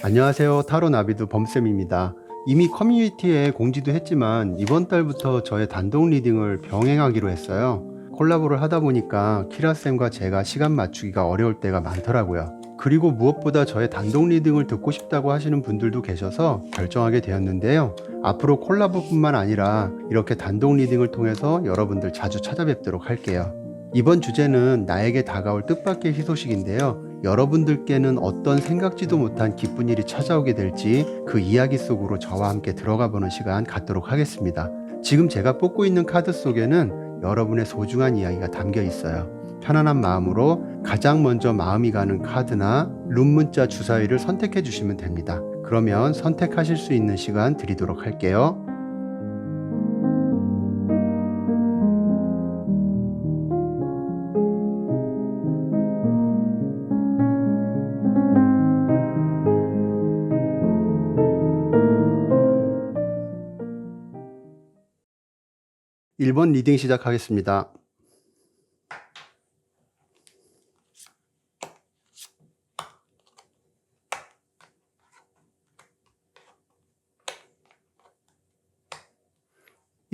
안녕하세요. 타로 나비도 범쌤입니다. 이미 커뮤니티에 공지도 했지만 이번 달부터 저의 단독 리딩을 병행하기로 했어요. 콜라보를 하다 보니까 키라쌤과 제가 시간 맞추기가 어려울 때가 많더라고요. 그리고 무엇보다 저의 단독 리딩을 듣고 싶다고 하시는 분들도 계셔서 결정하게 되었는데요. 앞으로 콜라보뿐만 아니라 이렇게 단독 리딩을 통해서 여러분들 자주 찾아뵙도록 할게요. 이번 주제는 나에게 다가올 뜻밖의 희소식인데요. 여러분들께는 어떤 생각지도 못한 기쁜 일이 찾아오게 될지 그 이야기 속으로 저와 함께 들어가 보는 시간 갖도록 하겠습니다. 지금 제가 뽑고 있는 카드 속에는 여러분의 소중한 이야기가 담겨 있어요. 편안한 마음으로 가장 먼저 마음이 가는 카드나 룸 문자 주사위를 선택해 주시면 됩니다. 그러면 선택하실 수 있는 시간 드리도록 할게요. 1번 리딩 시작하겠습니다.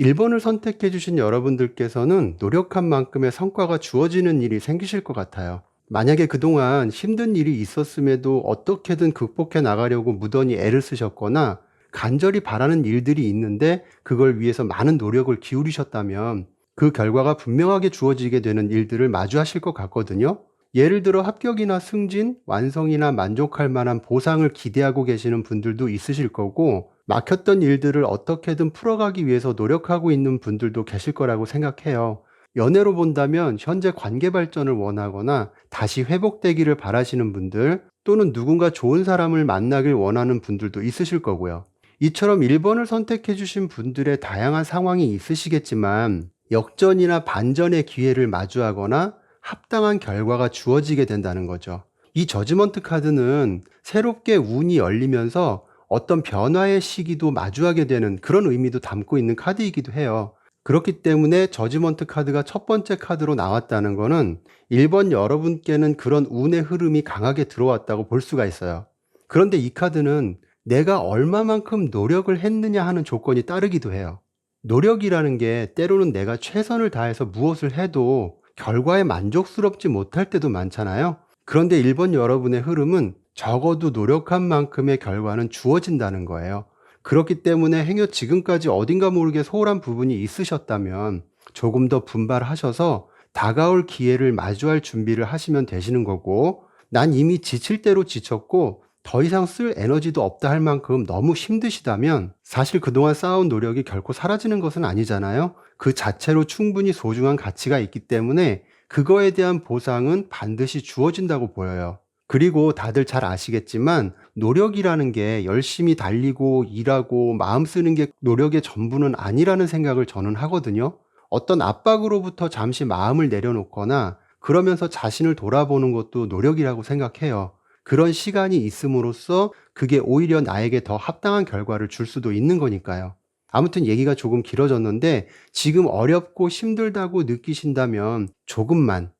1번을 선택해 주신 여러분들께서는 노력한 만큼의 성과가 주어지는 일이 생기실 것 같아요. 만약에 그동안 힘든 일이 있었음에도 어떻게든 극복해 나가려고 무던히 애를 쓰셨거나 간절히 바라는 일들이 있는데 그걸 위해서 많은 노력을 기울이셨다면 그 결과가 분명하게 주어지게 되는 일들을 마주하실 것 같거든요. 예를 들어 합격이나 승진, 완성이나 만족할 만한 보상을 기대하고 계시는 분들도 있으실 거고, 막혔던 일들을 어떻게든 풀어가기 위해서 노력하고 있는 분들도 계실 거라고 생각해요. 연애로 본다면 현재 관계 발전을 원하거나 다시 회복되기를 바라시는 분들, 또는 누군가 좋은 사람을 만나길 원하는 분들도 있으실 거고요. 이처럼 1번을 선택해 주신 분들의 다양한 상황이 있으시겠지만 역전이나 반전의 기회를 마주하거나 합당한 결과가 주어지게 된다는 거죠. 이 저지먼트 카드는 새롭게 운이 열리면서 어떤 변화의 시기도 마주하게 되는 그런 의미도 담고 있는 카드이기도 해요. 그렇기 때문에 저지먼트 카드가 첫 번째 카드로 나왔다는 거는 1번 여러분께는 그런 운의 흐름이 강하게 들어왔다고 볼 수가 있어요. 그런데 이 카드는 내가 얼마만큼 노력을 했느냐 하는 조건이 따르기도 해요. 노력이라는 게 때로는 내가 최선을 다해서 무엇을 해도 결과에 만족스럽지 못할 때도 많잖아요. 그런데 1번 여러분의 흐름은 적어도 노력한 만큼의 결과는 주어진다는 거예요. 그렇기 때문에 행여 지금까지 어딘가 모르게 소홀한 부분이 있으셨다면 조금 더 분발하셔서 다가올 기회를 마주할 준비를 하시면 되시는 거고, 난 이미 지칠 대로 지쳤고 더 이상 쓸 에너지도 없다 할 만큼 너무 힘드시다면 사실 그동안 쌓아온 노력이 결코 사라지는 것은 아니잖아요. 그 자체로 충분히 소중한 가치가 있기 때문에 그거에 대한 보상은 반드시 주어진다고 보여요. 그리고 다들 잘 아시겠지만 노력이라는 게 열심히 달리고 일하고 마음 쓰는 게 노력의 전부는 아니라는 생각을 저는 하거든요. 어떤 압박으로부터 잠시 마음을 내려놓거나 그러면서 자신을 돌아보는 것도 노력이라고 생각해요. 그런 시간이 있음으로써 그게 오히려 나에게 더 합당한 결과를 줄 수도 있는 거니까요. 아무튼 얘기가 조금 길어졌는데 지금 어렵고 힘들다고 느끼신다면 조금만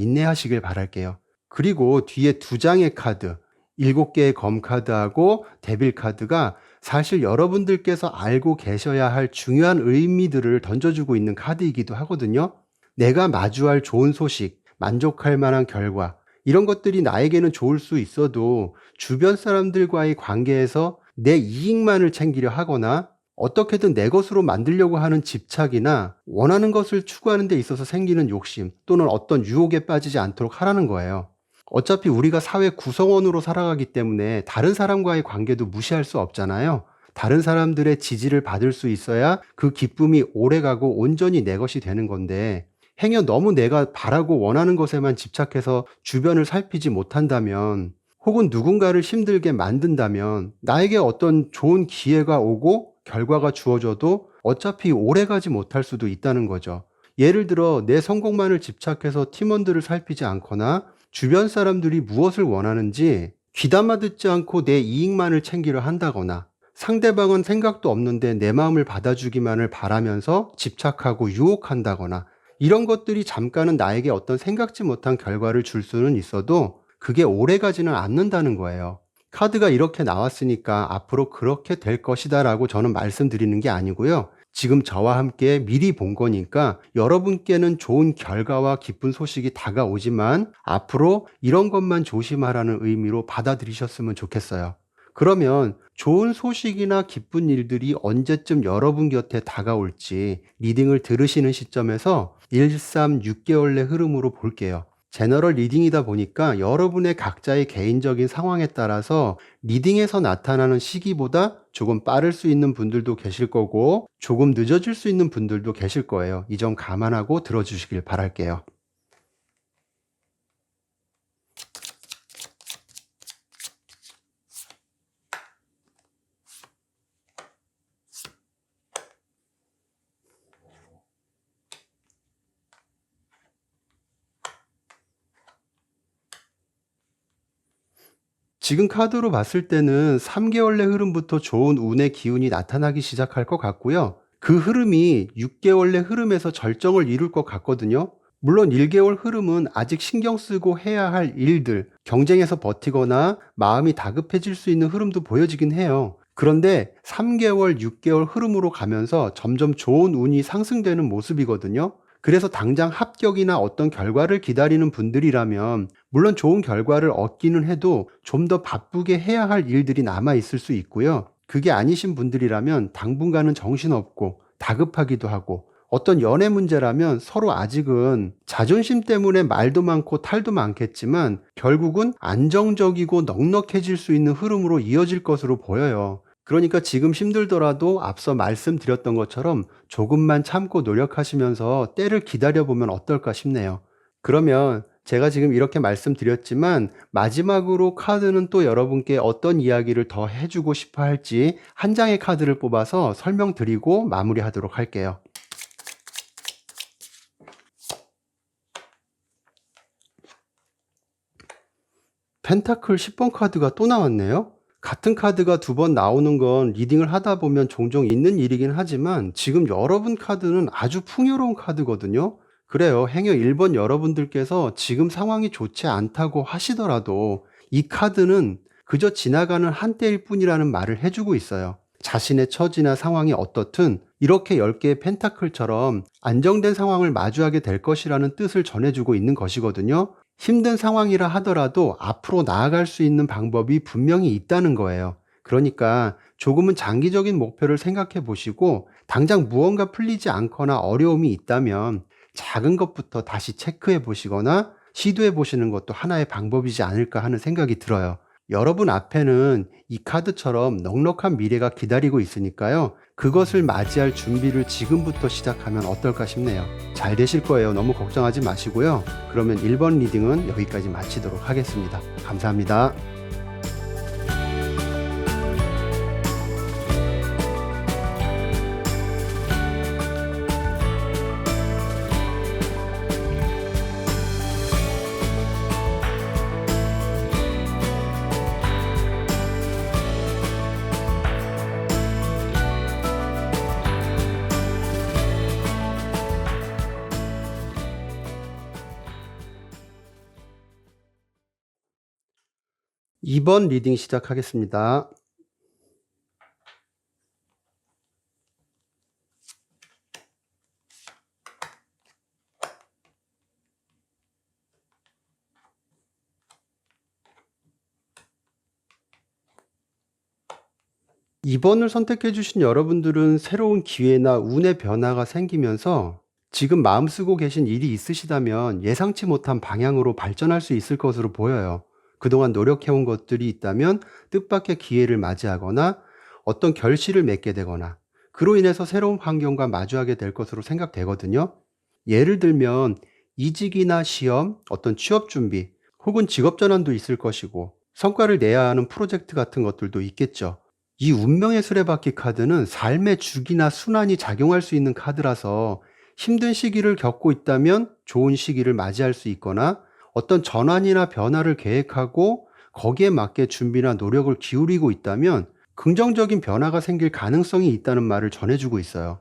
인내하시길 바랄게요. 그리고 뒤에 두 장의 카드, 7개의 검 카드하고 데빌 카드가 사실 여러분들께서 알고 계셔야 할 중요한 의미들을 던져주고 있는 카드이기도 하거든요. 내가 마주할 좋은 소식, 만족할 만한 결과, 이런 것들이 나에게는 좋을 수 있어도 주변 사람들과의 관계에서 내 이익만을 챙기려 하거나 어떻게든 내 것으로 만들려고 하는 집착이나 원하는 것을 추구하는 데 있어서 생기는 욕심 또는 어떤 유혹에 빠지지 않도록 하라는 거예요. 어차피 우리가 사회 구성원으로 살아가기 때문에 다른 사람과의 관계도 무시할 수 없잖아요. 다른 사람들의 지지를 받을 수 있어야 그 기쁨이 오래가고 온전히 내 것이 되는 건데, 행여 너무 내가 바라고 원하는 것에만 집착해서 주변을 살피지 못한다면, 혹은 누군가를 힘들게 만든다면 나에게 어떤 좋은 기회가 오고 결과가 주어져도 어차피 오래가지 못할 수도 있다는 거죠. 예를 들어 내 성공만을 집착해서 팀원들을 살피지 않거나 주변 사람들이 무엇을 원하는지 귀담아 듣지 않고 내 이익만을 챙기려 한다거나, 상대방은 생각도 없는데 내 마음을 받아주기만을 바라면서 집착하고 유혹한다거나, 이런 것들이 잠깐은 나에게 어떤 생각지 못한 결과를 줄 수는 있어도 그게 오래 가지는 않는다는 거예요. 카드가 이렇게 나왔으니까 앞으로 그렇게 될 것이다라고 저는 말씀드리는 게 아니고요. 지금 저와 함께 미리 본 거니까 여러분께는 좋은 결과와 기쁜 소식이 다가오지만 앞으로 이런 것만 조심하라는 의미로 받아들이셨으면 좋겠어요. 그러면 좋은 소식이나 기쁜 일들이 언제쯤 여러분 곁에 다가올지 리딩을 들으시는 시점에서 1, 3, 6개월 내 흐름으로 볼게요. 제너럴 리딩이다 보니까 여러분의 각자의 개인적인 상황에 따라서 리딩에서 나타나는 시기보다 조금 빠를 수 있는 분들도 계실 거고 조금 늦어질 수 있는 분들도 계실 거예요. 이 점 감안하고 들어주시길 바랄게요. 지금 카드로 봤을 때는 3개월 내 흐름부터 좋은 운의 기운이 나타나기 시작할 것 같고요. 그 흐름이 6개월 내 흐름에서 절정을 이룰 것 같거든요. 물론 1개월 흐름은 아직 신경 쓰고 해야 할 일들, 경쟁에서 버티거나 마음이 다급해질 수 있는 흐름도 보여지긴 해요. 그런데 3개월, 6개월 흐름으로 가면서 점점 좋은 운이 상승되는 모습이거든요. 그래서 당장 합격이나 어떤 결과를 기다리는 분들이라면 물론 좋은 결과를 얻기는 해도 좀 더 바쁘게 해야 할 일들이 남아 있을 수 있고요. 그게 아니신 분들이라면 당분간은 정신없고 다급하기도 하고 어떤 연애 문제라면 서로 아직은 자존심 때문에 말도 많고 탈도 많겠지만 결국은 안정적이고 넉넉해질 수 있는 흐름으로 이어질 것으로 보여요. 그러니까 지금 힘들더라도 앞서 말씀드렸던 것처럼 조금만 참고 노력하시면서 때를 기다려보면 어떨까 싶네요. 그러면 제가 지금 이렇게 말씀드렸지만 마지막으로 카드는 또 여러분께 어떤 이야기를 더 해주고 싶어 할지 한 장의 카드를 뽑아서 설명드리고 마무리하도록 할게요. 펜타클 10번 카드가 또 나왔네요. 같은 카드가 두 번 나오는 건 리딩을 하다 보면 종종 있는 일이긴 하지만 지금 여러분 카드는 아주 풍요로운 카드거든요. 그래요. 행여 1번 여러분들께서 지금 상황이 좋지 않다고 하시더라도 이 카드는 그저 지나가는 한때일 뿐이라는 말을 해주고 있어요. 자신의 처지나 상황이 어떻든 이렇게 10개의 펜타클처럼 안정된 상황을 마주하게 될 것이라는 뜻을 전해주고 있는 것이거든요. 힘든 상황이라 하더라도 앞으로 나아갈 수 있는 방법이 분명히 있다는 거예요. 그러니까 조금은 장기적인 목표를 생각해 보시고 당장 무언가 풀리지 않거나 어려움이 있다면 작은 것부터 다시 체크해 보시거나 시도해 보시는 것도 하나의 방법이지 않을까 하는 생각이 들어요. 여러분 앞에는 이 카드처럼 넉넉한 미래가 기다리고 있으니까요. 그것을 맞이할 준비를 지금부터 시작하면 어떨까 싶네요. 잘 되실 거예요. 너무 걱정하지 마시고요. 그러면 1번 리딩은 여기까지 마치도록 하겠습니다. 감사합니다. 2번 리딩 시작하겠습니다. 이번을 선택해 주신 여러분들은 새로운 기회나 운의 변화가 생기면서 지금 마음 쓰고 계신 일이 있으시다면 예상치 못한 방향으로 발전할 수 있을 것으로 보여요. 그동안 노력해온 것들이 있다면 뜻밖의 기회를 맞이하거나 어떤 결실을 맺게 되거나 그로 인해서 새로운 환경과 마주하게 될 것으로 생각되거든요. 예를 들면 이직이나 시험, 어떤 취업 준비, 혹은 직업 전환도 있을 것이고 성과를 내야 하는 프로젝트 같은 것들도 있겠죠. 이 운명의 수레바퀴 카드는 삶의 주기나 순환이 작용할 수 있는 카드라서 힘든 시기를 겪고 있다면 좋은 시기를 맞이할 수 있거나 어떤 전환이나 변화를 계획하고 거기에 맞게 준비나 노력을 기울이고 있다면 긍정적인 변화가 생길 가능성이 있다는 말을 전해주고 있어요.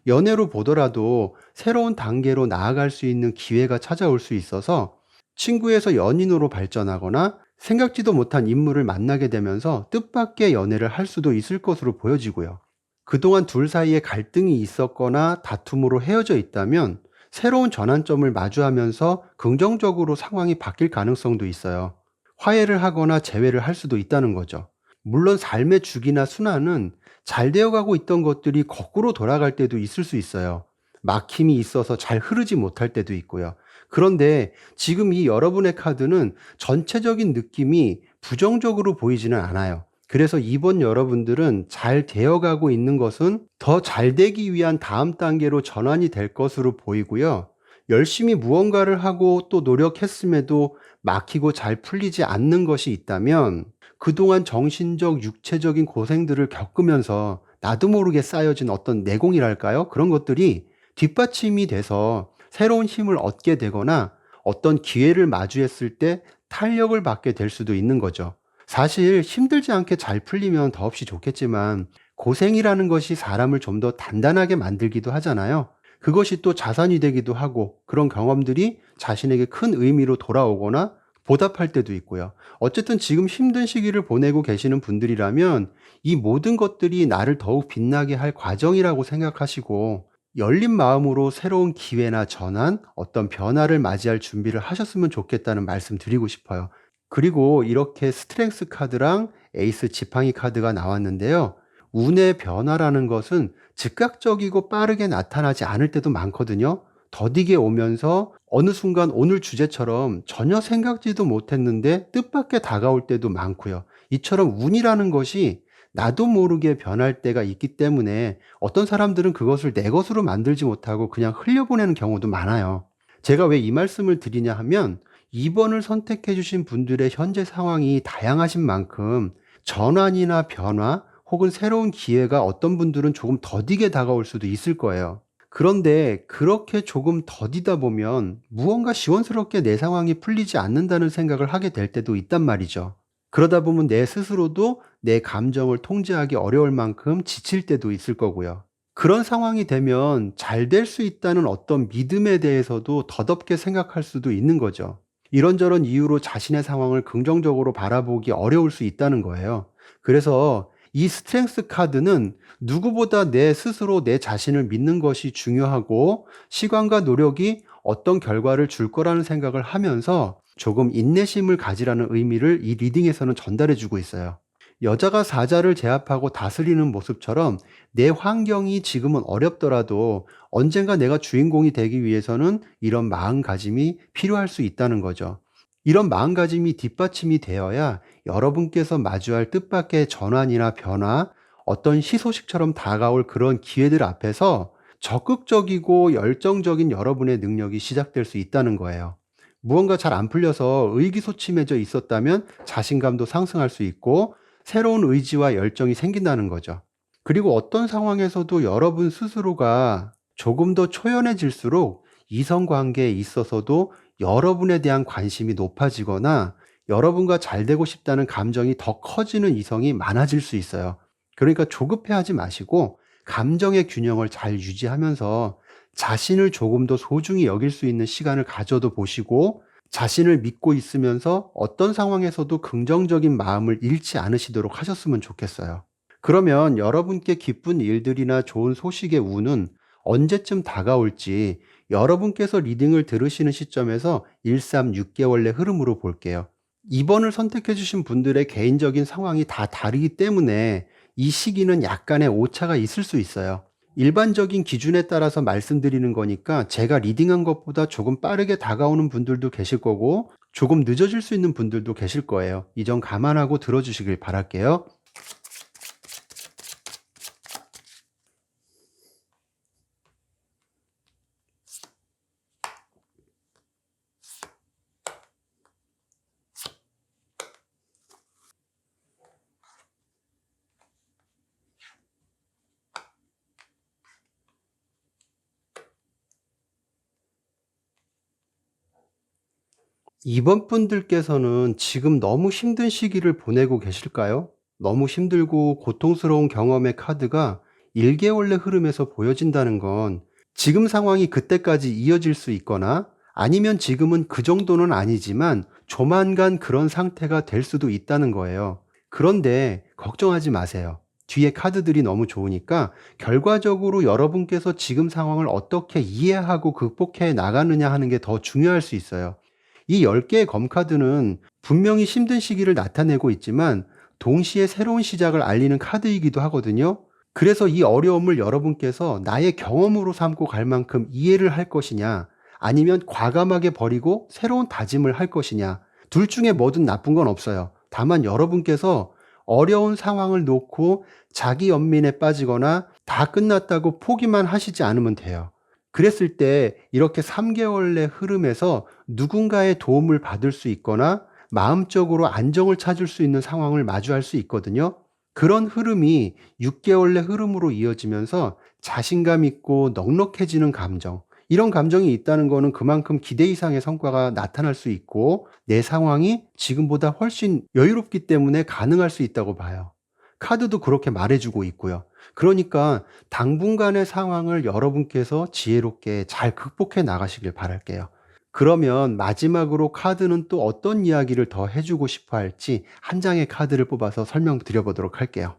연애로 보더라도 새로운 단계로 나아갈 수 있는 기회가 찾아올 수 있어서 친구에서 연인으로 발전하거나 생각지도 못한 인물을 만나게 되면서 뜻밖의 연애를 할 수도 있을 것으로 보여지고요. 그동안 둘 사이에 갈등이 있었거나 다툼으로 헤어져 있다면 새로운 전환점을 마주하면서 긍정적으로 상황이 바뀔 가능성도 있어요. 화해를 하거나 재회를 할 수도 있다는 거죠. 물론 삶의 주기나 순환은 잘 되어가고 있던 것들이 거꾸로 돌아갈 때도 있을 수 있어요. 막힘이 있어서 잘 흐르지 못할 때도 있고요. 그런데 지금 이 여러분의 카드는 전체적인 느낌이 부정적으로 보이지는 않아요. 그래서 이번 여러분들은 잘 되어가고 있는 것은 더 잘 되기 위한 다음 단계로 전환이 될 것으로 보이고요. 열심히 무언가를 하고 또 노력했음에도 막히고 잘 풀리지 않는 것이 있다면 그동안 정신적, 육체적인 고생들을 겪으면서 나도 모르게 쌓여진 어떤 내공이랄까요? 그런 것들이 뒷받침이 돼서 새로운 힘을 얻게 되거나 어떤 기회를 마주했을 때 탄력을 받게 될 수도 있는 거죠. 사실 힘들지 않게 잘 풀리면 더없이 좋겠지만 고생이라는 것이 사람을 좀 더 단단하게 만들기도 하잖아요. 그것이 또 자산이 되기도 하고 그런 경험들이 자신에게 큰 의미로 돌아오거나 보답할 때도 있고요. 어쨌든 지금 힘든 시기를 보내고 계시는 분들이라면 이 모든 것들이 나를 더욱 빛나게 할 과정이라고 생각하시고 열린 마음으로 새로운 기회나 전환, 어떤 변화를 맞이할 준비를 하셨으면 좋겠다는 말씀 드리고 싶어요. 그리고 이렇게 스트렝스 카드랑 에이스 지팡이 카드가 나왔는데요. 운의 변화라는 것은 즉각적이고 빠르게 나타나지 않을 때도 많거든요. 더디게 오면서 어느 순간 오늘 주제처럼 전혀 생각지도 못했는데 뜻밖의 다가올 때도 많고요. 이처럼 운이라는 것이 나도 모르게 변할 때가 있기 때문에 어떤 사람들은 그것을 내 것으로 만들지 못하고 그냥 흘려보내는 경우도 많아요. 제가 왜 이 말씀을 드리냐 하면 2번을 선택해 주신 분들의 현재 상황이 다양하신 만큼 전환이나 변화 혹은 새로운 기회가 어떤 분들은 조금 더디게 다가올 수도 있을 거예요. 그런데 그렇게 조금 더디다 보면 무언가 시원스럽게 내 상황이 풀리지 않는다는 생각을 하게 될 때도 있단 말이죠. 그러다 보면 내 스스로도 내 감정을 통제하기 어려울 만큼 지칠 때도 있을 거고요. 그런 상황이 되면 잘 될 수 있다는 어떤 믿음에 대해서도 더덥게 생각할 수도 있는 거죠. 이런저런 이유로 자신의 상황을 긍정적으로 바라보기 어려울 수 있다는 거예요. 그래서 이 스트렝스 카드는 누구보다 내 스스로 내 자신을 믿는 것이 중요하고 시간과 노력이 어떤 결과를 줄 거라는 생각을 하면서 조금 인내심을 가지라는 의미를 이 리딩에서는 전달해 주고 있어요. 여자가 사자를 제압하고 다스리는 모습처럼 내 환경이 지금은 어렵더라도 언젠가 내가 주인공이 되기 위해서는 이런 마음가짐이 필요할 수 있다는 거죠. 이런 마음가짐이 뒷받침이 되어야 여러분께서 마주할 뜻밖의 전환이나 변화, 어떤 희소식처럼 다가올 그런 기회들 앞에서 적극적이고 열정적인 여러분의 능력이 시작될 수 있다는 거예요. 무언가 잘 안 풀려서 의기소침해져 있었다면 자신감도 상승할 수 있고 새로운 의지와 열정이 생긴다는 거죠. 그리고 어떤 상황에서도 여러분 스스로가 조금 더 초연해질수록 이성관계에 있어서도 여러분에 대한 관심이 높아지거나 여러분과 잘 되고 싶다는 감정이 더 커지는 이성이 많아질 수 있어요. 그러니까 조급해하지 마시고 감정의 균형을 잘 유지하면서 자신을 조금 더 소중히 여길 수 있는 시간을 가져도 보시고 자신을 믿고 있으면서 어떤 상황에서도 긍정적인 마음을 잃지 않으시도록 하셨으면 좋겠어요. 그러면 여러분께 기쁜 일들이나 좋은 소식의 운은 언제쯤 다가올지 여러분께서 리딩을 들으시는 시점에서 6개월의 흐름으로 볼게요. 2번을 선택해 주신 분들의 개인적인 상황이 다 다르기 때문에 이 시기는 약간의 오차가 있을 수 있어요. 일반적인 기준에 따라서 말씀드리는 거니까 제가 리딩한 것보다 조금 빠르게 다가오는 분들도 계실 거고 조금 늦어질 수 있는 분들도 계실 거예요. 이 점 감안하고 들어주시길 바랄게요. 이번 분들께서는 지금 너무 힘든 시기를 보내고 계실까요? 너무 힘들고 고통스러운 경험의 카드가 1개월의 흐름에서 보여진다는 건 지금 상황이 그때까지 이어질 수 있거나 아니면 지금은 그 정도는 아니지만 조만간 그런 상태가 될 수도 있다는 거예요. 그런데 걱정하지 마세요. 뒤에 카드들이 너무 좋으니까 결과적으로 여러분께서 지금 상황을 어떻게 이해하고 극복해 나가느냐 하는 게 더 중요할 수 있어요. 이 10개의 검카드는 분명히 힘든 시기를 나타내고 있지만 동시에 새로운 시작을 알리는 카드이기도 하거든요. 그래서 이 어려움을 여러분께서 나의 경험으로 삼고 갈 만큼 이해를 할 것이냐, 아니면 과감하게 버리고 새로운 다짐을 할 것이냐, 둘 중에 뭐든 나쁜 건 없어요. 다만 여러분께서 어려운 상황을 놓고 자기 연민에 빠지거나 다 끝났다고 포기만 하시지 않으면 돼요. 그랬을 때 이렇게 3개월 내 흐름에서 누군가의 도움을 받을 수 있거나 마음적으로 안정을 찾을 수 있는 상황을 마주할 수 있거든요. 그런 흐름이 6개월 내 흐름으로 이어지면서 자신감 있고 넉넉해지는 감정, 이런 감정이 있다는 거는 그만큼 기대 이상의 성과가 나타날 수 있고 내 상황이 지금보다 훨씬 여유롭기 때문에 가능할 수 있다고 봐요. 카드도 그렇게 말해주고 있고요. 그러니까 당분간의 상황을 여러분께서 지혜롭게 잘 극복해 나가시길 바랄게요. 그러면 마지막으로 카드는 또 어떤 이야기를 더 해주고 싶어 할지 한 장의 카드를 뽑아서 설명드려 보도록 할게요.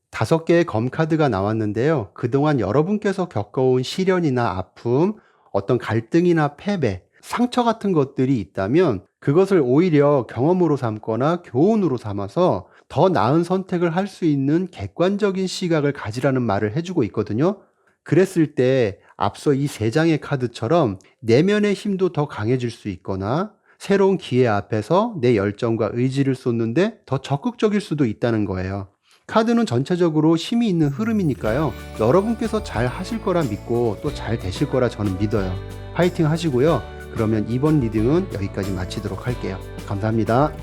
다섯 개의 검카드가 나왔는데요. 그동안 여러분께서 겪어온 시련이나 아픔, 어떤 갈등이나 패배, 상처 같은 것들이 있다면 그것을 오히려 경험으로 삼거나 교훈으로 삼아서 더 나은 선택을 할 수 있는 객관적인 시각을 가지라는 말을 해주고 있거든요. 그랬을 때 앞서 이 세 장의 카드처럼 내면의 힘도 더 강해질 수 있거나 새로운 기회 앞에서 내 열정과 의지를 쏟는데 더 적극적일 수도 있다는 거예요. 카드는 전체적으로 힘이 있는 흐름이니까요. 여러분께서 잘 하실 거라 믿고 또 잘 되실 거라 저는 믿어요. 파이팅 하시고요. 그러면 이번 리딩은 여기까지 마치도록 할게요. 감사합니다.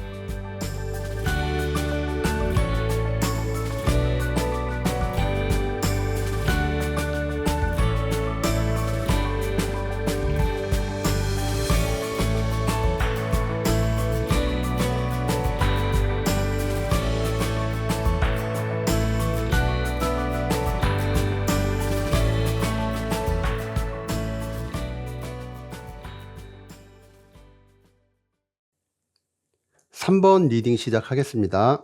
3번 리딩 시작하겠습니다.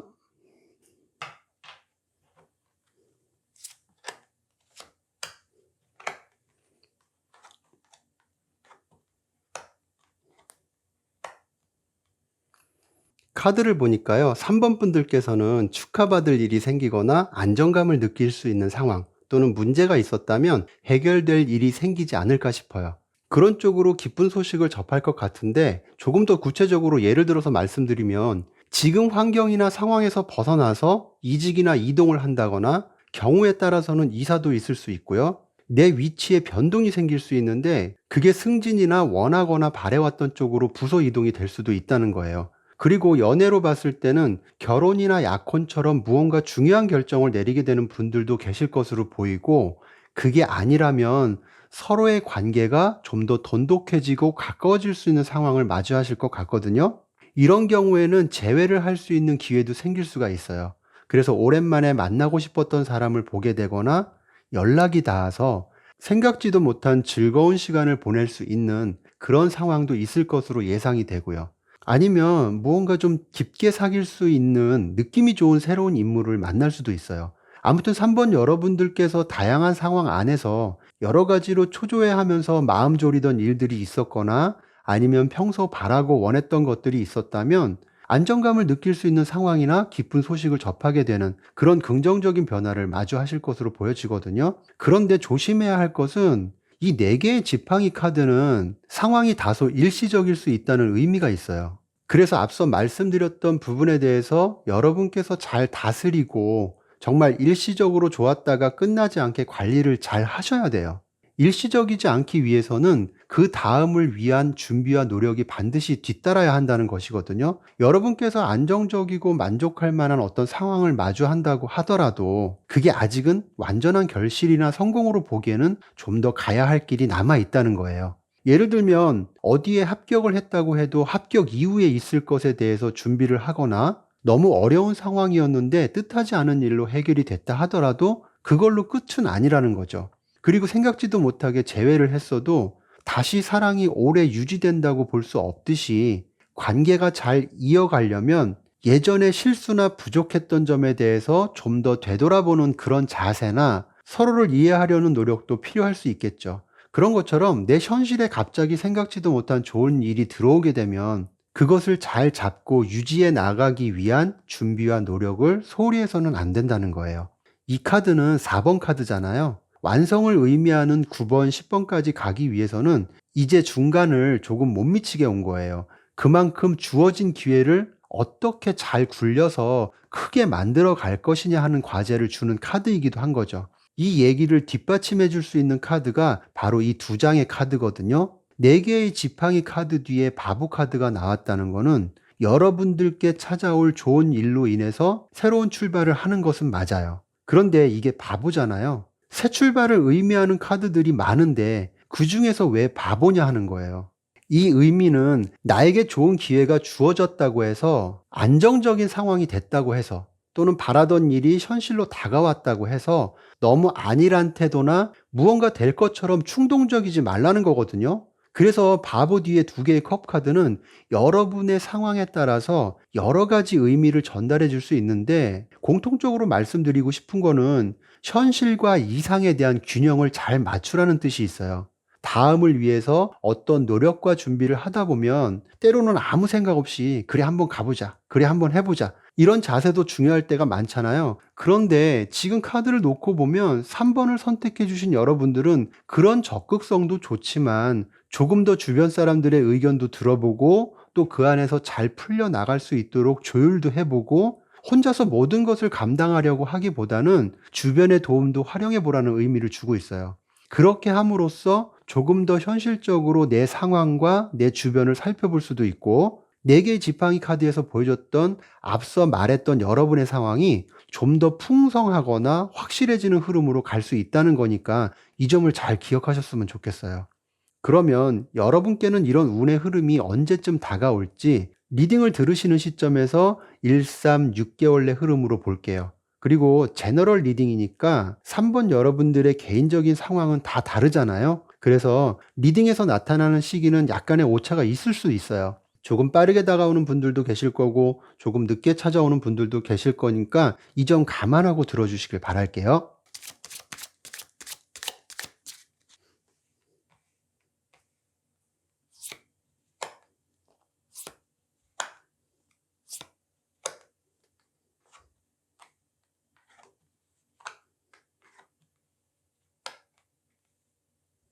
카드를 보니까요. 3번 분들께서는 축하받을 일이 생기거나 안정감을 느낄 수 있는 상황 또는 문제가 있었다면 해결될 일이 생기지 않을까 싶어요. 그런 쪽으로 기쁜 소식을 접할 것 같은데 조금 더 구체적으로 예를 들어서 말씀드리면 지금 환경이나 상황에서 벗어나서 이직이나 이동을 한다거나 경우에 따라서는 이사도 있을 수 있고요. 내 위치에 변동이 생길 수 있는데 그게 승진이나 원하거나 바래왔던 쪽으로 부서 이동이 될 수도 있다는 거예요. 그리고 연애로 봤을 때는 결혼이나 약혼처럼 무언가 중요한 결정을 내리게 되는 분들도 계실 것으로 보이고 그게 아니라면 서로의 관계가 좀 더 돈독해지고 가까워질 수 있는 상황을 마주하실 것 같거든요. 이런 경우에는 재회를 할 수 있는 기회도 생길 수가 있어요. 그래서 오랜만에 만나고 싶었던 사람을 보게 되거나 연락이 닿아서 생각지도 못한 즐거운 시간을 보낼 수 있는 그런 상황도 있을 것으로 예상이 되고요. 아니면 무언가 좀 깊게 사귈 수 있는 느낌이 좋은 새로운 인물을 만날 수도 있어요. 아무튼 3번 여러분들께서 다양한 상황 안에서 여러 가지로 초조해하면서 마음 졸이던 일들이 있었거나 아니면 평소 바라고 원했던 것들이 있었다면 안정감을 느낄 수 있는 상황이나 기쁜 소식을 접하게 되는 그런 긍정적인 변화를 마주하실 것으로 보여지거든요. 그런데 조심해야 할 것은 이 4개의 지팡이 카드는 상황이 다소 일시적일 수 있다는 의미가 있어요. 그래서 앞서 말씀드렸던 부분에 대해서 여러분께서 잘 다스리고 정말 일시적으로 좋았다가 끝나지 않게 관리를 잘 하셔야 돼요. 일시적이지 않기 위해서는 그 다음을 위한 준비와 노력이 반드시 뒤따라야 한다는 것이거든요. 여러분께서 안정적이고 만족할 만한 어떤 상황을 마주한다고 하더라도 그게 아직은 완전한 결실이나 성공으로 보기에는 좀 더 가야 할 길이 남아 있다는 거예요. 예를 들면 어디에 합격을 했다고 해도 합격 이후에 있을 것에 대해서 준비를 하거나 너무 어려운 상황이었는데 뜻하지 않은 일로 해결이 됐다 하더라도 그걸로 끝은 아니라는 거죠. 그리고 생각지도 못하게 재회를 했어도 다시 사랑이 오래 유지된다고 볼 수 없듯이 관계가 잘 이어가려면 예전에 실수나 부족했던 점에 대해서 좀 더 되돌아보는 그런 자세나 서로를 이해하려는 노력도 필요할 수 있겠죠. 그런 것처럼 내 현실에 갑자기 생각지도 못한 좋은 일이 들어오게 되면 그것을 잘 잡고 유지해 나가기 위한 준비와 노력을 소홀히 해서는 안 된다는 거예요. 이 카드는 4번 카드잖아요. 완성을 의미하는 9번, 10번까지 가기 위해서는 이제 중간을 조금 못 미치게 온 거예요. 그만큼 주어진 기회를 어떻게 잘 굴려서 크게 만들어 갈 것이냐 하는 과제를 주는 카드이기도 한 거죠. 이 얘기를 뒷받침해 줄 수 있는 카드가 바로 이 두 장의 카드거든요. 4개의 지팡이 카드 뒤에 바보 카드가 나왔다는 거는 여러분들께 찾아올 좋은 일로 인해서 새로운 출발을 하는 것은 맞아요. 그런데 이게 바보잖아요. 새 출발을 의미하는 카드들이 많은데 그 중에서 왜 바보냐 하는 거예요. 이 의미는 나에게 좋은 기회가 주어졌다고 해서 안정적인 상황이 됐다고 해서 또는 바라던 일이 현실로 다가왔다고 해서 너무 안일한 태도나 무언가 될 것처럼 충동적이지 말라는 거거든요. 그래서 바보 뒤에 2개의 컵 카드는 여러분의 상황에 따라서 여러 가지 의미를 전달해 줄 수 있는데 공통적으로 말씀드리고 싶은 거는 현실과 이상에 대한 균형을 잘 맞추라는 뜻이 있어요. 다음을 위해서 어떤 노력과 준비를 하다 보면 때로는 아무 생각 없이 그래 한번 가보자. 그래 한번 해보자. 이런 자세도 중요할 때가 많잖아요. 그런데 지금 카드를 놓고 보면 3번을 선택해 주신 여러분들은 그런 적극성도 좋지만 조금 더 주변 사람들의 의견도 들어보고 또 그 안에서 잘 풀려나갈 수 있도록 조율도 해보고 혼자서 모든 것을 감당하려고 하기보다는 주변의 도움도 활용해 보라는 의미를 주고 있어요. 그렇게 함으로써 조금 더 현실적으로 내 상황과 내 주변을 살펴볼 수도 있고 4개의 지팡이 카드에서 보여줬던 앞서 말했던 여러분의 상황이 좀 더 풍성하거나 확실해지는 흐름으로 갈 수 있다는 거니까 이 점을 잘 기억하셨으면 좋겠어요. 그러면 여러분께는 이런 운의 흐름이 언제쯤 다가올지 리딩을 들으시는 시점에서 1, 3, 6개월의 흐름으로 볼게요. 그리고 제너럴 리딩이니까 3번 여러분들의 개인적인 상황은 다 다르잖아요. 그래서 리딩에서 나타나는 시기는 약간의 오차가 있을 수 있어요. 조금 빠르게 다가오는 분들도 계실 거고 조금 늦게 찾아오는 분들도 계실 거니까 이 점 감안하고 들어주시길 바랄게요.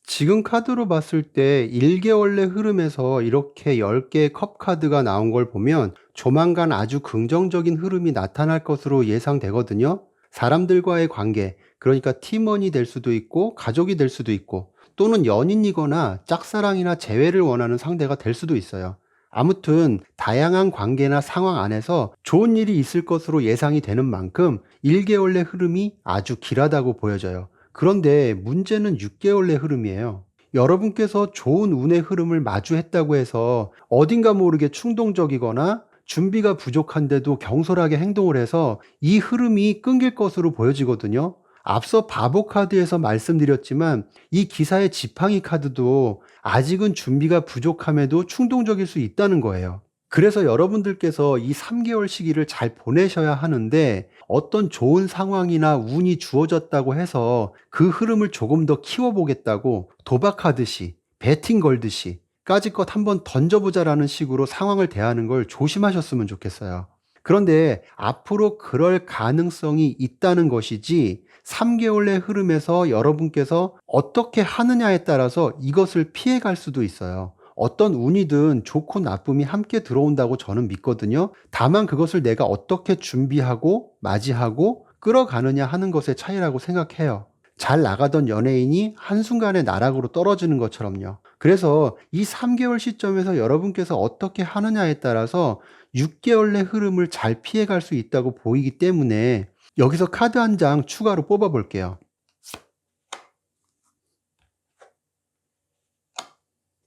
지금 카드로 봤을 때 1개월의 흐름에서 이렇게 10개의 컵 카드가 나온 걸 보면 조만간 아주 긍정적인 흐름이 나타날 것으로 예상되거든요. 사람들과의 관계, 그러니까 팀원이 될 수도 있고 가족이 될 수도 있고 또는 연인이거나 짝사랑이나 재회를 원하는 상대가 될 수도 있어요. 아무튼 다양한 관계나 상황 안에서 좋은 일이 있을 것으로 예상이 되는 만큼 1개월의 흐름이 아주 길하다고 보여져요. 그런데 문제는 6개월의 흐름이에요. 여러분께서 좋은 운의 흐름을 마주했다고 해서 어딘가 모르게 충동적이거나 준비가 부족한데도 경솔하게 행동을 해서 이 흐름이 끊길 것으로 보여지거든요. 앞서 바보 카드에서 말씀드렸지만 이 기사의 지팡이 카드도 아직은 준비가 부족함에도 충동적일 수 있다는 거예요. 그래서 여러분들께서 이 3개월 시기를 잘 보내셔야 하는데 어떤 좋은 상황이나 운이 주어졌다고 해서 그 흐름을 조금 더 키워보겠다고 도박하듯이 배팅 걸듯이 까짓것 한번 던져보자라는 식으로 상황을 대하는 걸 조심하셨으면 좋겠어요. 그런데 앞으로 그럴 가능성이 있다는 것이지 3개월의 흐름에서 여러분께서 어떻게 하느냐에 따라서 이것을 피해갈 수도 있어요. 어떤 운이든 좋고 나쁨이 함께 들어온다고 저는 믿거든요. 다만 그것을 내가 어떻게 준비하고 맞이하고 끌어가느냐 하는 것의 차이라고 생각해요. 잘 나가던 연예인이 한순간에 나락으로 떨어지는 것처럼요. 그래서 이 3개월 시점에서 여러분께서 어떻게 하느냐에 따라서 6개월의 흐름을 잘 피해갈 수 있다고 보이기 때문에 여기서 카드 한 장 추가로 뽑아 볼게요.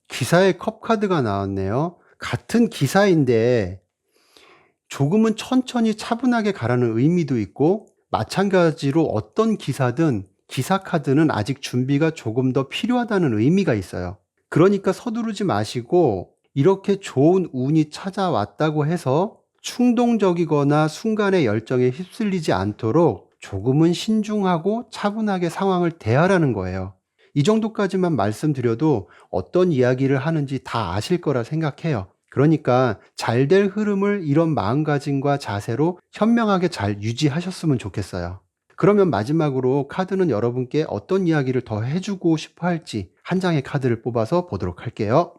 기사의 컵 카드가 나왔네요. 같은 기사인데 조금은 천천히 차분하게 가라는 의미도 있고 마찬가지로 어떤 기사든 기사 카드는 아직 준비가 조금 더 필요하다는 의미가 있어요. 그러니까 서두르지 마시고 이렇게 좋은 운이 찾아왔다고 해서 충동적이거나 순간의 열정에 휩쓸리지 않도록 조금은 신중하고 차분하게 상황을 대하라는 거예요. 이 정도까지만 말씀드려도 어떤 이야기를 하는지 다 아실 거라 생각해요. 그러니까 잘 될 흐름을 이런 마음가짐과 자세로 현명하게 잘 유지하셨으면 좋겠어요. 그러면 마지막으로 카드는 여러분께 어떤 이야기를 더 해주고 싶어 할지 한 장의 카드를 뽑아서 보도록 할게요.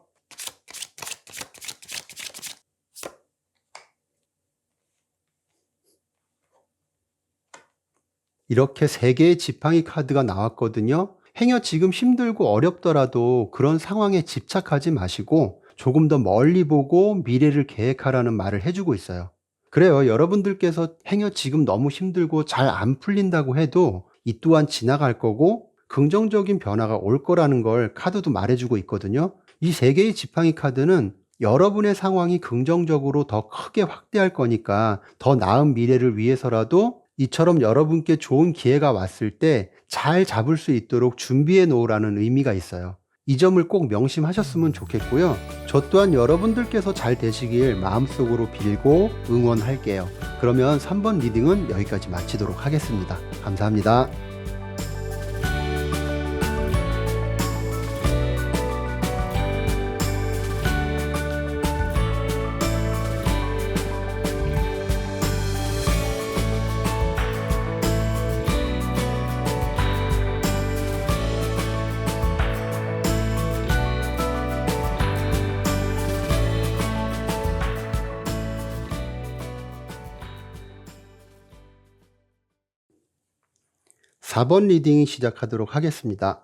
이렇게 3개의 지팡이 카드가 나왔거든요. 행여 지금 힘들고 어렵더라도 그런 상황에 집착하지 마시고 조금 더 멀리 보고 미래를 계획하라는 말을 해주고 있어요. 그래요. 여러분들께서 행여 지금 너무 힘들고 잘 안 풀린다고 해도 이 또한 지나갈 거고 긍정적인 변화가 올 거라는 걸 카드도 말해주고 있거든요. 이 3개의 지팡이 카드는 여러분의 상황이 긍정적으로 더 크게 확대할 거니까 더 나은 미래를 위해서라도 이처럼 여러분께 좋은 기회가 왔을 때 잘 잡을 수 있도록 준비해 놓으라는 의미가 있어요. 이 점을 꼭 명심하셨으면 좋겠고요. 저 또한 여러분들께서 잘 되시길 마음속으로 빌고 응원할게요. 그러면 3번 리딩은 여기까지 마치도록 하겠습니다. 감사합니다. 4번 리딩 시작하도록 하겠습니다.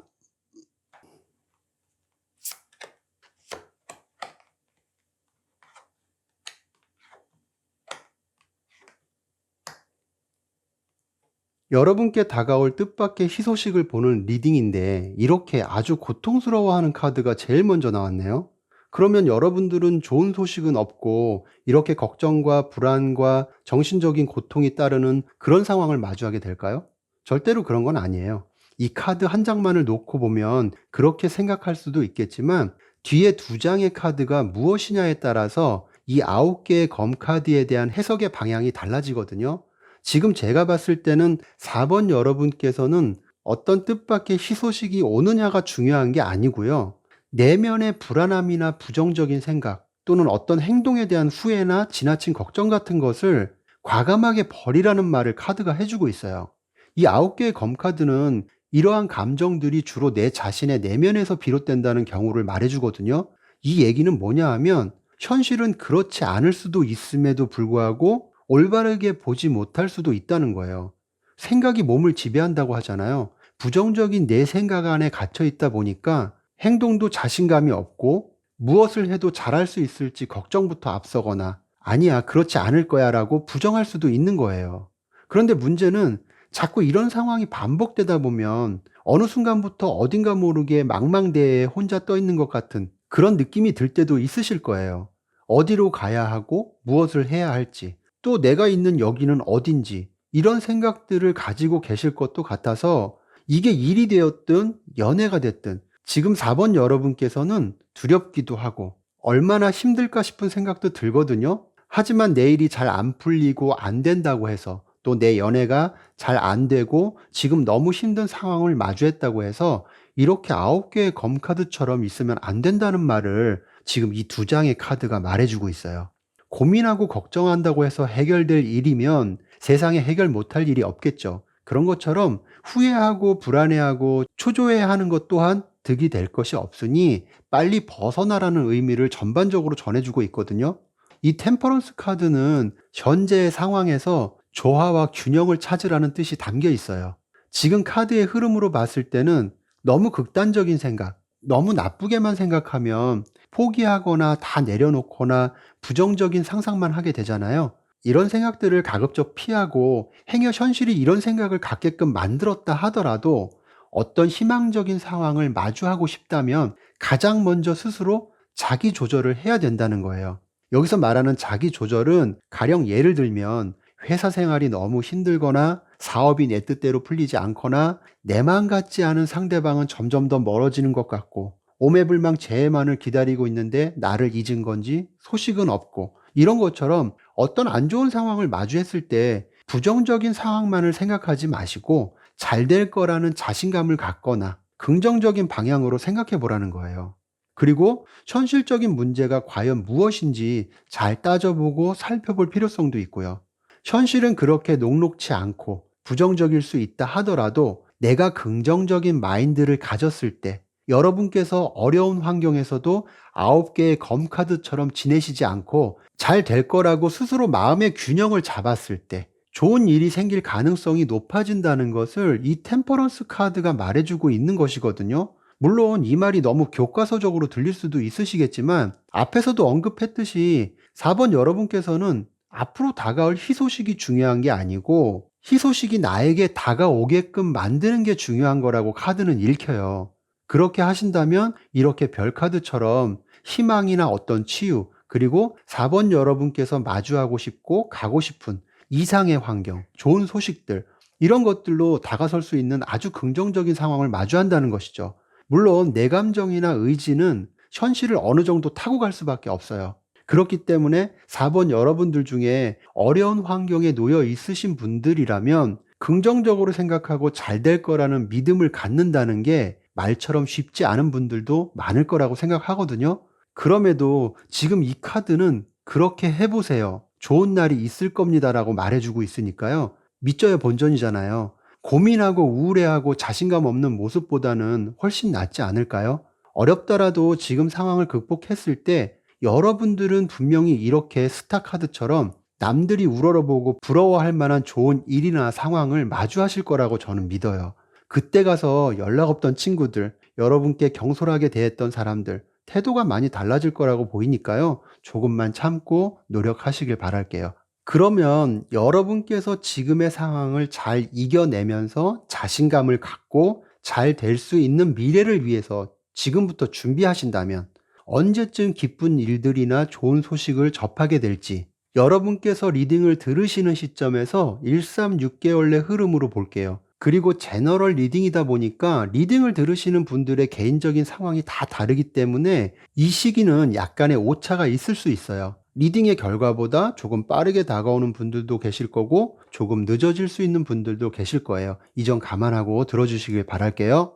여러분께 다가올 뜻밖의 희소식을 보는 리딩인데 이렇게 아주 고통스러워하는 카드가 제일 먼저 나왔네요. 그러면 여러분들은 좋은 소식은 없고 이렇게 걱정과 불안과 정신적인 고통이 따르는 그런 상황을 마주하게 될까요? 절대로 그런 건 아니에요. 이 카드 한 장만을 놓고 보면 그렇게 생각할 수도 있겠지만 뒤에 2장의 카드가 무엇이냐에 따라서 이 9개의 검 카드에 대한 해석의 방향이 달라지거든요. 지금 제가 봤을 때는 4번 여러분께서는 어떤 뜻밖의 희소식이 오느냐가 중요한 게 아니고요. 내면의 불안함이나 부정적인 생각 또는 어떤 행동에 대한 후회나 지나친 걱정 같은 것을 과감하게 버리라는 말을 카드가 해주고 있어요. 이 9개의 검카드는 이러한 감정들이 주로 내 자신의 내면에서 비롯된다는 경우를 말해주거든요. 이 얘기는 뭐냐 하면 현실은 그렇지 않을 수도 있음에도 불구하고 올바르게 보지 못할 수도 있다는 거예요. 생각이 몸을 지배한다고 하잖아요. 부정적인 내 생각 안에 갇혀 있다 보니까 행동도 자신감이 없고 무엇을 해도 잘할 수 있을지 걱정부터 앞서거나 아니야, 그렇지 않을 거야 라고 부정할 수도 있는 거예요. 그런데 문제는 자꾸 이런 상황이 반복되다 보면 어느 순간부터 어딘가 모르게 망망대해에 혼자 떠 있는 것 같은 그런 느낌이 들 때도 있으실 거예요. 어디로 가야 하고 무엇을 해야 할지, 또 내가 있는 여기는 어딘지 이런 생각들을 가지고 계실 것도 같아서 이게 일이 되었든 연애가 됐든 지금 4번 여러분께서는 두렵기도 하고 얼마나 힘들까 싶은 생각도 들거든요. 하지만 내일이 잘 안 풀리고 안 된다고 해서 또 내 연애가 잘 안 되고 지금 너무 힘든 상황을 마주했다고 해서 이렇게 9개의 검카드처럼 있으면 안 된다는 말을 지금 이 2장의 카드가 말해주고 있어요. 고민하고 걱정한다고 해서 해결될 일이면 세상에 해결 못할 일이 없겠죠. 그런 것처럼 후회하고 불안해하고 초조해하는 것 또한 득이 될 것이 없으니 빨리 벗어나라는 의미를 전반적으로 전해주고 있거든요. 이 템퍼런스 카드는 현재의 상황에서 조화와 균형을 찾으라는 뜻이 담겨 있어요. 지금 카드의 흐름으로 봤을 때는 너무 극단적인 생각, 너무 나쁘게만 생각하면 포기하거나 다 내려놓거나 부정적인 상상만 하게 되잖아요. 이런 생각들을 가급적 피하고 행여 현실이 이런 생각을 갖게끔 만들었다 하더라도 어떤 희망적인 상황을 마주하고 싶다면 가장 먼저 스스로 자기 조절을 해야 된다는 거예요. 여기서 말하는 자기 조절은 가령 예를 들면 회사 생활이 너무 힘들거나 사업이 내 뜻대로 풀리지 않거나 내 맘 같지 않은 상대방은 점점 더 멀어지는 것 같고 오매불망 쟤만을 기다리고 있는데 나를 잊은 건지 소식은 없고 이런 것처럼 어떤 안 좋은 상황을 마주했을 때 부정적인 상황만을 생각하지 마시고 잘 될 거라는 자신감을 갖거나 긍정적인 방향으로 생각해 보라는 거예요. 그리고 현실적인 문제가 과연 무엇인지 잘 따져보고 살펴볼 필요성도 있고요. 현실은 그렇게 녹록치 않고 부정적일 수 있다 하더라도 내가 긍정적인 마인드를 가졌을 때 여러분께서 어려운 환경에서도 9개의 검카드처럼 지내시지 않고 잘 될 거라고 스스로 마음의 균형을 잡았을 때 좋은 일이 생길 가능성이 높아진다는 것을 이 템퍼런스 카드가 말해주고 있는 것이거든요. 물론 이 말이 너무 교과서적으로 들릴 수도 있으시겠지만 앞에서도 언급했듯이 4번 여러분께서는 앞으로 다가올 희소식이 중요한 게 아니고 희소식이 나에게 다가오게끔 만드는 게 중요한 거라고 카드는 읽혀요. 그렇게 하신다면 이렇게 별카드처럼 희망이나 어떤 치유, 그리고 4번 여러분께서 마주하고 싶고 가고 싶은 이상의 환경, 좋은 소식들, 이런 것들로 다가설 수 있는 아주 긍정적인 상황을 마주한다는 것이죠. 물론 내 감정이나 의지는 현실을 어느 정도 타고 갈 수밖에 없어요. 그렇기 때문에 4번 여러분들 중에 어려운 환경에 놓여 있으신 분들이라면 긍정적으로 생각하고 잘 될 거라는 믿음을 갖는다는 게 말처럼 쉽지 않은 분들도 많을 거라고 생각하거든요. 그럼에도 지금 이 카드는 그렇게 해보세요. 좋은 날이 있을 겁니다라고 말해주고 있으니까요. 믿져야 본전이잖아요. 고민하고 우울해하고 자신감 없는 모습보다는 훨씬 낫지 않을까요? 어렵더라도 지금 상황을 극복했을 때 여러분들은 분명히 이렇게 스타카드처럼 남들이 우러러보고 부러워할 만한 좋은 일이나 상황을 마주하실 거라고 저는 믿어요. 그때 가서 연락 없던 친구들, 여러분께 경솔하게 대했던 사람들, 태도가 많이 달라질 거라고 보이니까요. 조금만 참고 노력하시길 바랄게요. 그러면 여러분께서 지금의 상황을 잘 이겨내면서 자신감을 갖고 잘 될 수 있는 미래를 위해서 지금부터 준비하신다면 언제쯤 기쁜 일들이나 좋은 소식을 접하게 될지 여러분께서 리딩을 들으시는 시점에서 1-3-6개월의 흐름으로 볼게요. 그리고 제너럴 리딩이다 보니까 리딩을 들으시는 분들의 개인적인 상황이 다 다르기 때문에 이 시기는 약간의 오차가 있을 수 있어요. 리딩의 결과보다 조금 빠르게 다가오는 분들도 계실 거고 조금 늦어질 수 있는 분들도 계실 거예요. 이 점 감안하고 들어주시길 바랄게요.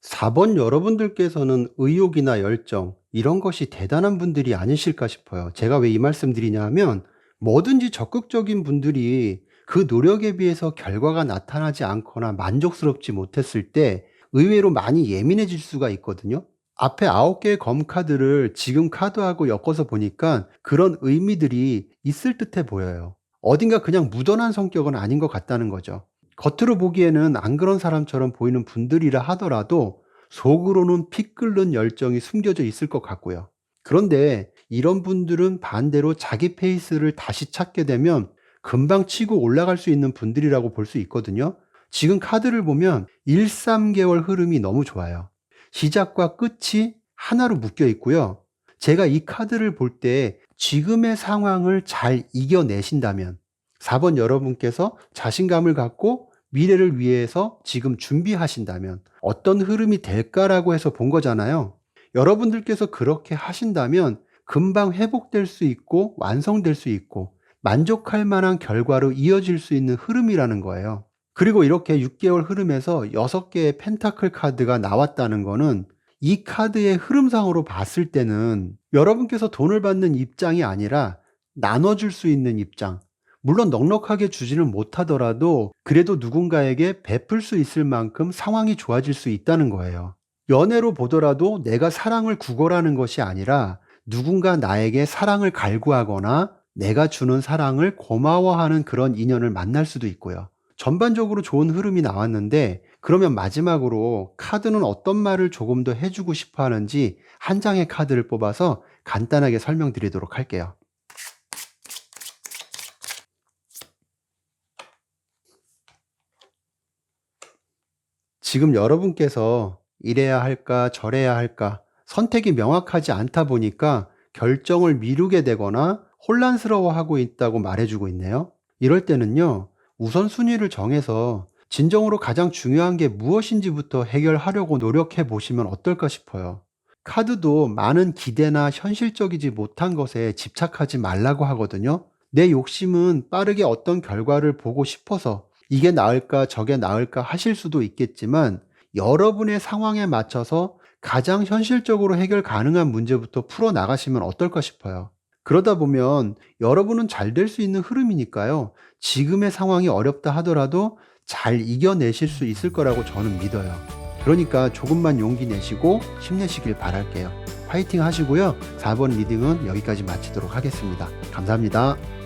4번 여러분들께서는 의욕이나 열정, 이런 것이 대단한 분들이 아니실까 싶어요. 제가 왜 이 말씀 드리냐 하면 뭐든지 적극적인 분들이 그 노력에 비해서 결과가 나타나지 않거나 만족스럽지 못했을 때 의외로 많이 예민해질 수가 있거든요. 앞에 9개의 검 카드를 지금 카드하고 엮어서 보니까 그런 의미들이 있을 듯해 보여요. 어딘가 그냥 무던한 성격은 아닌 것 같다는 거죠. 겉으로 보기에는 안 그런 사람처럼 보이는 분들이라 하더라도 속으로는 피 끓는 열정이 숨겨져 있을 것 같고요. 그런데 이런 분들은 반대로 자기 페이스를 다시 찾게 되면 금방 치고 올라갈 수 있는 분들이라고 볼 수 있거든요. 지금 카드를 보면 1-3개월 흐름이 너무 좋아요. 시작과 끝이 하나로 묶여 있고요. 제가 이 카드를 볼 때 지금의 상황을 잘 이겨내신다면 4번 여러분께서 자신감을 갖고 미래를 위해서 지금 준비하신다면 어떤 흐름이 될까라고 해서 본 거잖아요. 여러분들께서 그렇게 하신다면 금방 회복될 수 있고 완성될 수 있고 만족할 만한 결과로 이어질 수 있는 흐름이라는 거예요. 그리고 이렇게 6개월 흐름에서 6개의 펜타클 카드가 나왔다는 거는 이 카드의 흐름상으로 봤을 때는 여러분께서 돈을 받는 입장이 아니라 나눠줄 수 있는 입장, 물론 넉넉하게 주지는 못하더라도 그래도 누군가에게 베풀 수 있을 만큼 상황이 좋아질 수 있다는 거예요. 연애로 보더라도 내가 사랑을 구걸하는 것이 아니라 누군가 나에게 사랑을 갈구하거나 내가 주는 사랑을 고마워하는 그런 인연을 만날 수도 있고요. 전반적으로 좋은 흐름이 나왔는데 그러면 마지막으로 카드는 어떤 말을 조금 더 해주고 싶어 하는지 한 장의 카드를 뽑아서 간단하게 설명드리도록 할게요. 지금 여러분께서 이래야 할까 저래야 할까 선택이 명확하지 않다 보니까 결정을 미루게 되거나 혼란스러워하고 있다고 말해주고 있네요. 이럴 때는요, 우선순위를 정해서 진정으로 가장 중요한 게 무엇인지부터 해결하려고 노력해 보시면 어떨까 싶어요. 카드도 많은 기대나 현실적이지 못한 것에 집착하지 말라고 하거든요. 내 욕심은 빠르게 어떤 결과를 보고 싶어서 이게 나을까 저게 나을까 하실 수도 있겠지만, 여러분의 상황에 맞춰서 가장 현실적으로 해결 가능한 문제부터 풀어 나가시면 어떨까 싶어요. 그러다 보면 여러분은 잘 될 수 있는 흐름이니까요. 지금의 상황이 어렵다 하더라도 잘 이겨내실 수 있을 거라고 저는 믿어요. 그러니까 조금만 용기 내시고 힘내시길 바랄게요. 파이팅 하시고요. 4번 리딩은 여기까지 마치도록 하겠습니다. 감사합니다.